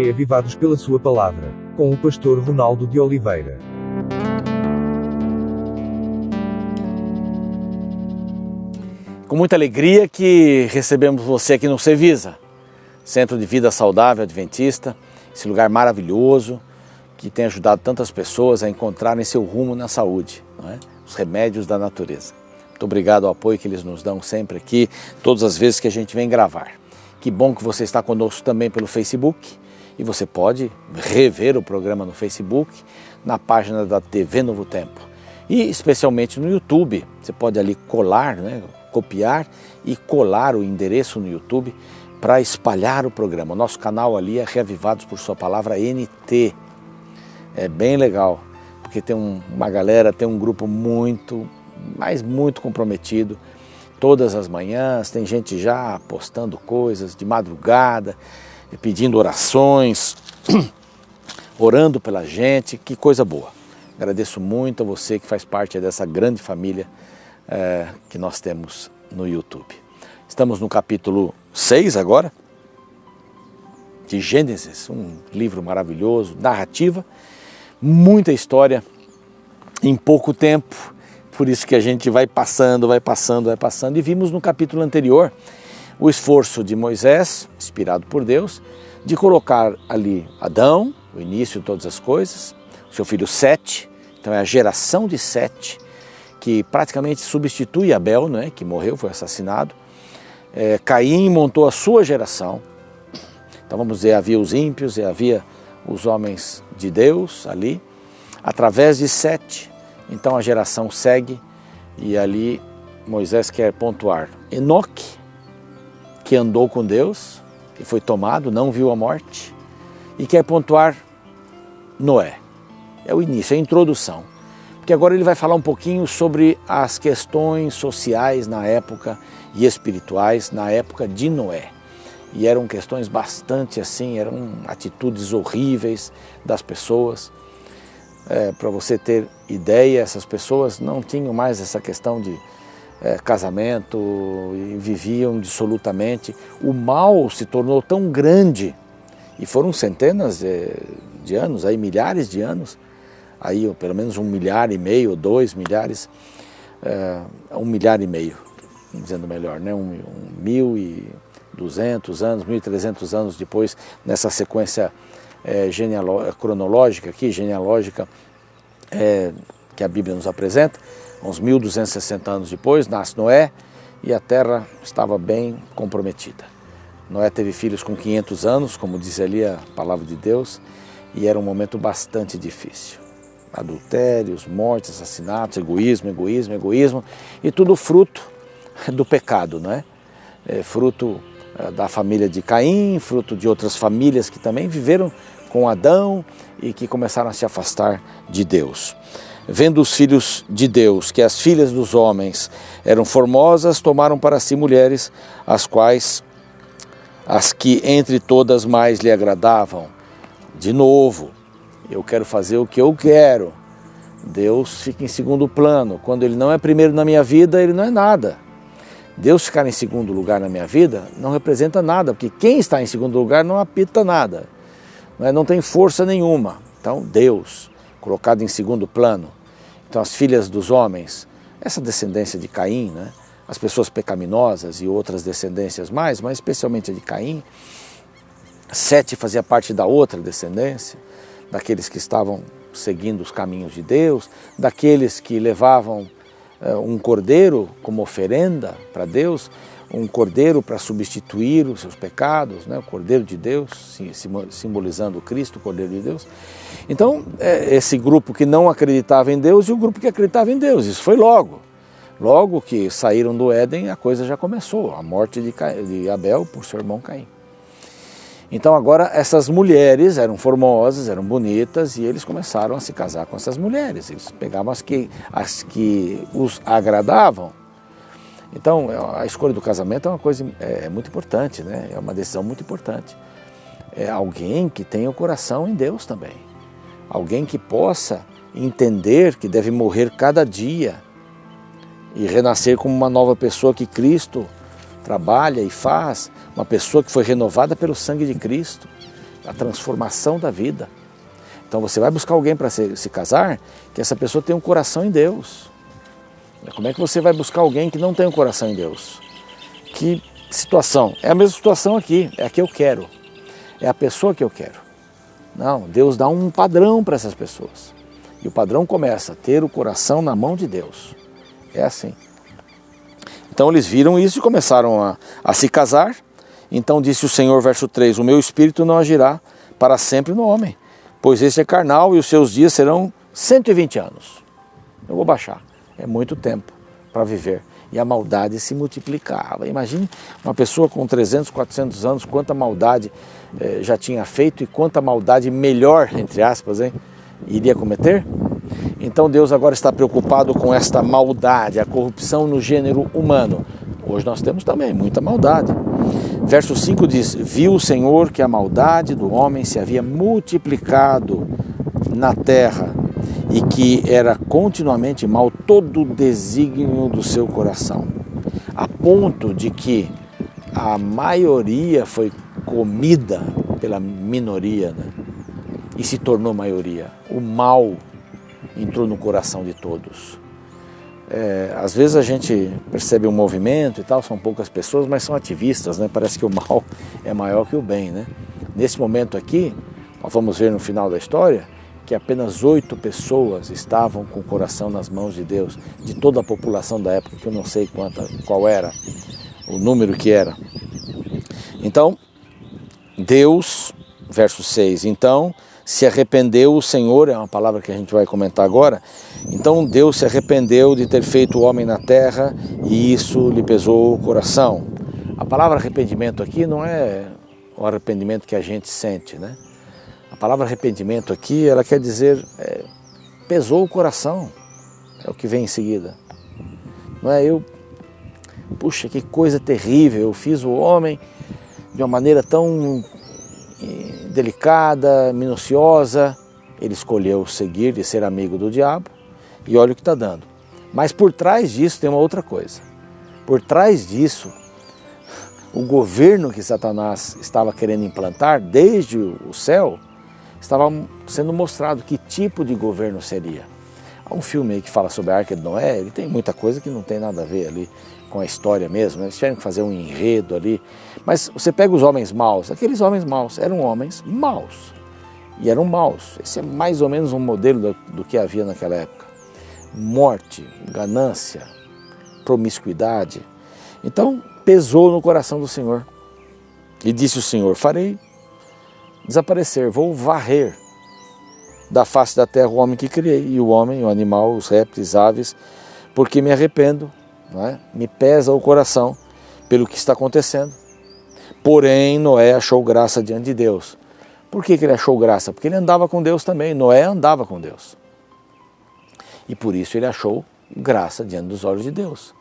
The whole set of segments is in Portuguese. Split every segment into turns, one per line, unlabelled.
reavivados pela sua palavra, com o pastor Ronaldo de Oliveira.
Com muita alegria que recebemos você aqui no Cevisa, Centro de Vida Saudável Adventista, esse lugar maravilhoso que tem ajudado tantas pessoas a encontrarem seu rumo na saúde, não é? Os remédios da natureza. Muito obrigado ao apoio que eles nos dão sempre aqui, todas as vezes que a gente vem gravar. Que bom que você está conosco também pelo Facebook e você pode rever o programa no Facebook, na página da TV Novo Tempo e especialmente no YouTube. Você pode ali colar, né? Copiar e colar o endereço no YouTube para espalhar o programa. O nosso canal ali é Reavivados por Sua Palavra NT. É bem legal, porque tem uma galera, tem um grupo muito comprometido. Todas as manhãs tem gente já postando coisas de madrugada, pedindo orações, orando pela gente. Que coisa boa. Agradeço muito a você que faz parte dessa grande família que nós temos no YouTube. Estamos no capítulo 6 agora, de Gênesis, um livro maravilhoso, narrativa, muita história em pouco tempo, por isso que a gente vai passando, e vimos no capítulo anterior o esforço de Moisés, inspirado por Deus, de colocar ali Adão, o início de todas as coisas, seu filho Sete, então é a geração de Sete, que praticamente substitui Abel, né, que morreu, foi assassinado. Caim montou a sua geração. Então vamos dizer, havia os ímpios e havia os homens de Deus ali, através de Sete. Então a geração segue e ali Moisés quer pontuar Enoque, que andou com Deus e foi tomado, não viu a morte, e quer pontuar Noé. É o início, é a introdução. Porque agora ele vai falar um pouquinho sobre as questões sociais na época e espirituais na época de Noé. E eram questões bastante assim, eram atitudes horríveis das pessoas. Para você ter ideia, essas pessoas não tinham mais essa questão de casamento e viviam dissolutamente. O mal se tornou tão grande, e foram centenas de anos, aí milhares de anos, aí pelo menos 1,5 milhar, ou 2 milhares, 1,5 milhar, dizendo melhor, né? 1.200 anos, 1.300 anos depois, nessa sequência cronológica aqui, genealógica, que a Bíblia nos apresenta, uns 1.260 anos depois, nasce Noé e a terra estava bem comprometida. Noé teve filhos com 500 anos, como diz ali a palavra de Deus, e era um momento bastante difícil. Adultérios, mortes, assassinatos, egoísmo, e tudo fruto do pecado, não é? Fruto da família de Caim, fruto de outras famílias que também viveram com Adão e que começaram a se afastar de Deus. Vendo os filhos de Deus que as filhas dos homens eram formosas, tomaram para si mulheres, as que entre todas mais lhe agradavam. De novo, eu quero fazer o que eu quero. Deus fica em segundo plano. Quando Ele não é primeiro na minha vida, Ele não é nada. Deus ficar em segundo lugar na minha vida não representa nada, porque quem está em segundo lugar não apita nada, não tem força nenhuma. Então Deus, colocado em segundo plano. Então as filhas dos homens, essa descendência de Caim, né? As pessoas pecaminosas e outras descendências mais, mas especialmente a de Caim. Sete fazia parte da outra descendência, daqueles que estavam seguindo os caminhos de Deus, daqueles que levavam um cordeiro como oferenda para Deus, um cordeiro para substituir os seus pecados, né? O cordeiro de Deus, simbolizando o Cristo, o cordeiro de Deus. Então, esse grupo que não acreditava em Deus e o grupo que acreditava em Deus, isso foi logo. Logo que saíram do Éden, a coisa já começou, a morte de Abel por seu irmão Caim. Então agora essas mulheres eram formosas, eram bonitas e eles começaram a se casar com essas mulheres. Eles pegavam as que os agradavam. Então a escolha do casamento é uma coisa muito importante, né? É uma decisão muito importante. É alguém que tenha o coração em Deus também. Alguém que possa entender que deve morrer cada dia e renascer como uma nova pessoa que Cristo trabalha e faz, uma pessoa que foi renovada pelo sangue de Cristo. a transformação da vida. Então você vai buscar alguém para se casar, que essa pessoa tenha um coração em Deus. Como é que você vai buscar alguém que não tem um coração em Deus? Que situação? É a mesma situação aqui, é a que eu quero, é a pessoa que eu quero. Não, Deus dá um padrão para essas pessoas. E o padrão começa a ter o coração na mão de Deus. É assim. Então eles viram isso e começaram a se casar. Então disse o Senhor, verso 3, o meu espírito não agirá para sempre no homem, pois este é carnal e os seus dias serão 120 anos. Eu vou baixar, é muito tempo para viver. E a maldade se multiplicava. Imagine uma pessoa com 300, 400 anos, quanta maldade já tinha feito e quanta maldade melhor, entre aspas, iria cometer. Então Deus agora está preocupado com esta maldade, a corrupção no gênero humano. Hoje nós temos também muita maldade. Verso 5 diz, viu o Senhor que a maldade do homem se havia multiplicado na terra e que era continuamente mal todo o desígnio do seu coração, a ponto de que a maioria foi comida pela minoria, né? E se tornou maioria. O mal entrou no coração de todos. Às vezes a gente percebe um movimento e tal, são poucas pessoas, mas são ativistas, né? Parece que o mal é maior que o bem, né? Nesse momento aqui, nós vamos ver no final da história, que apenas 8 pessoas estavam com o coração nas mãos de Deus, de toda a população da época, que eu não sei qual era, o número que era. Então, Deus, verso 6, então se arrependeu o Senhor, é uma palavra que a gente vai comentar agora, então Deus se arrependeu de ter feito o homem na terra e isso lhe pesou o coração. A palavra arrependimento aqui não é o arrependimento que a gente sente, né? A palavra arrependimento aqui, ela quer dizer, pesou o coração, é o que vem em seguida. Não é puxa, que coisa terrível, eu fiz o homem de uma maneira tão delicada, minuciosa, ele escolheu seguir e ser amigo do diabo, e olha o que está dando. Mas por trás disso tem uma outra coisa. Por trás disso, o governo que Satanás estava querendo implantar desde o céu, estava sendo mostrado que tipo de governo seria. Há um filme aí que fala sobre a Arca de Noé, ele tem muita coisa que não tem nada a ver ali com a história mesmo, eles tiveram que fazer um enredo ali. Mas você pega os homens maus, aqueles homens maus eram homens maus. E eram maus. Esse é mais ou menos um modelo do que havia naquela época. Morte, ganância, promiscuidade. Então pesou no coração do Senhor. E disse o Senhor, farei desaparecer, vou varrer da face da terra o homem que criei, e o homem, o animal, os répteis, aves, porque me arrependo, não é? Me pesa o coração pelo que está acontecendo. Porém, Noé achou graça diante de Deus. Por que ele achou graça? Porque ele andava com Deus também, Noé andava com Deus. E por isso ele achou graça diante dos olhos de Deus.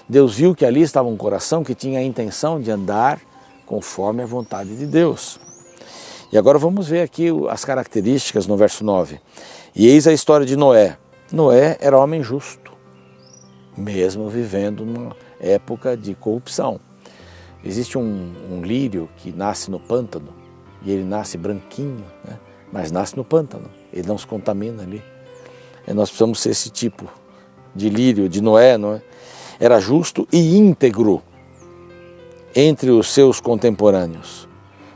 Deus viu que ali estava um coração que tinha a intenção de andar conforme a vontade de Deus. E agora vamos ver aqui as características no verso 9. E eis a história de Noé. Noé era homem justo, mesmo vivendo numa época de corrupção. Existe um lírio que nasce no pântano, e ele nasce branquinho, né? Mas nasce no pântano, ele não se contamina ali. E nós precisamos ser esse tipo de lírio, de Noé, não é? Era justo e íntegro entre os seus contemporâneos.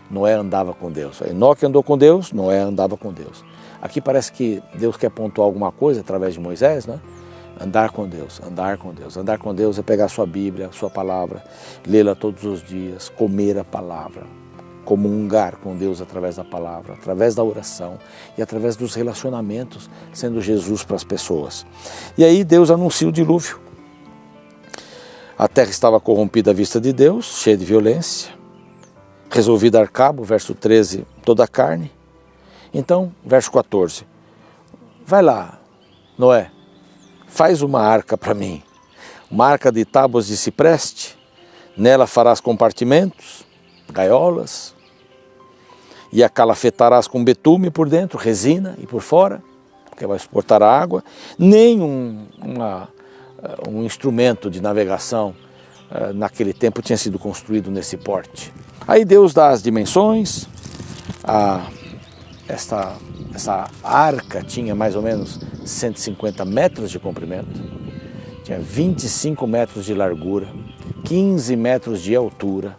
Noé andava com Deus. Enoque andou com Deus, Noé andava com Deus. Aqui parece que Deus quer pontuar alguma coisa através de Moisés, né? Andar com Deus, andar com Deus. Andar com Deus é pegar a sua Bíblia, a sua palavra, lê-la todos os dias, comer a palavra, comungar com Deus através da palavra, através da oração e através dos relacionamentos, sendo Jesus para as pessoas. E aí Deus anuncia o dilúvio. A terra estava corrompida à vista de Deus, cheia de violência. Resolvi dar cabo, verso 13, toda a carne. Então, verso 14, vai lá, Noé, faz uma arca para mim, uma arca de tábuas de cipreste, nela farás compartimentos, gaiolas, e a calafetarás com betume por dentro, resina, e por fora, porque vai suportar a água, nem um instrumento de navegação naquele tempo tinha sido construído nesse porte. Aí Deus dá as dimensões, Essa arca tinha mais ou menos 150 metros de comprimento, tinha 25 metros de largura, 15 metros de altura,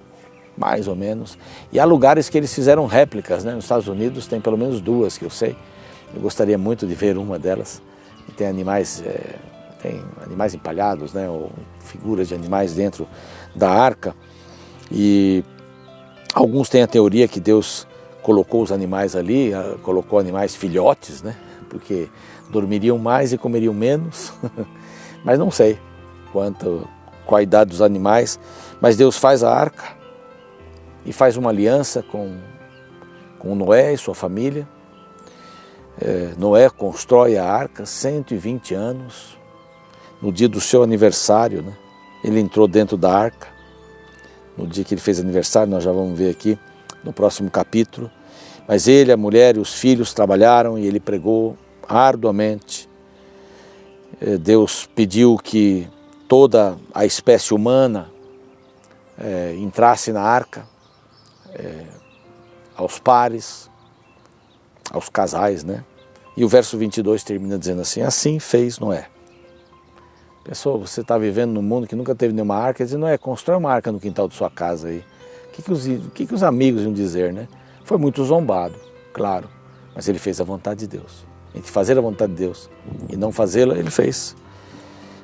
mais ou menos. E há lugares que eles fizeram réplicas, né? Nos Estados Unidos tem pelo menos duas que eu sei. Eu gostaria muito de ver uma delas. E tem animais empalhados, né? Ou figuras de animais dentro da arca. E alguns têm a teoria que Deus colocou os animais ali, colocou animais filhotes, né? Porque dormiriam mais e comeriam menos. Mas não sei qual a idade dos animais. Mas Deus faz a arca e faz uma aliança com Noé e sua família. Noé constrói a arca, 120 anos. No dia do seu aniversário, né? Ele entrou dentro da arca. No dia que ele fez aniversário, nós já vamos ver aqui no próximo capítulo. Mas ele, a mulher e os filhos trabalharam e ele pregou arduamente. Deus pediu que toda a espécie humana entrasse na arca, aos pares, aos casais, né? E o verso 22 termina dizendo assim: assim fez Noé. Pessoal, você está vivendo num mundo que nunca teve nenhuma arca, diz: Noé, constrói uma arca no quintal de sua casa aí. O que os amigos iam dizer, né? Foi muito zombado, claro, mas ele fez a vontade de Deus. Entre fazer a vontade de Deus e não fazê-la, ele fez.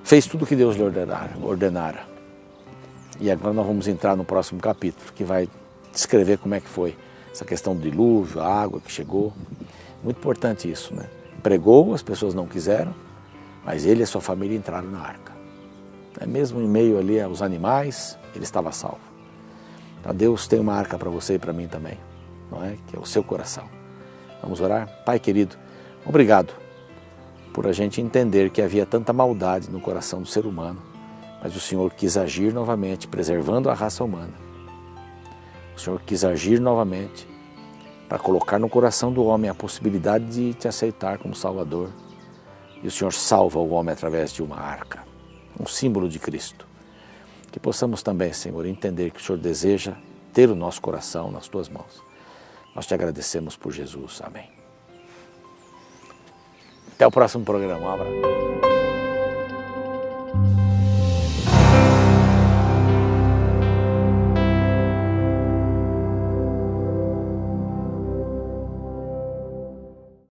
Fez tudo o que Deus lhe ordenara. E agora nós vamos entrar no próximo capítulo, que vai descrever como é que foi essa questão do dilúvio, a água que chegou. Muito importante isso, né? Pregou, as pessoas não quiseram, mas ele e a sua família entraram na arca. Mesmo em meio ali aos animais, ele estava salvo. Então Deus tem uma arca para você e para mim também, não é? Que é o seu coração. Vamos orar? Pai querido, obrigado por a gente entender que havia tanta maldade no coração do ser humano, mas o Senhor quis agir novamente, preservando a raça humana. O Senhor quis agir novamente para colocar no coração do homem a possibilidade de te aceitar como Salvador. E o Senhor salva o homem através de uma arca, um símbolo de Cristo. Que possamos também, Senhor, entender que o Senhor deseja ter o nosso coração nas tuas mãos. Nós te agradecemos por Jesus. Amém. Até o próximo programa. Um abraço.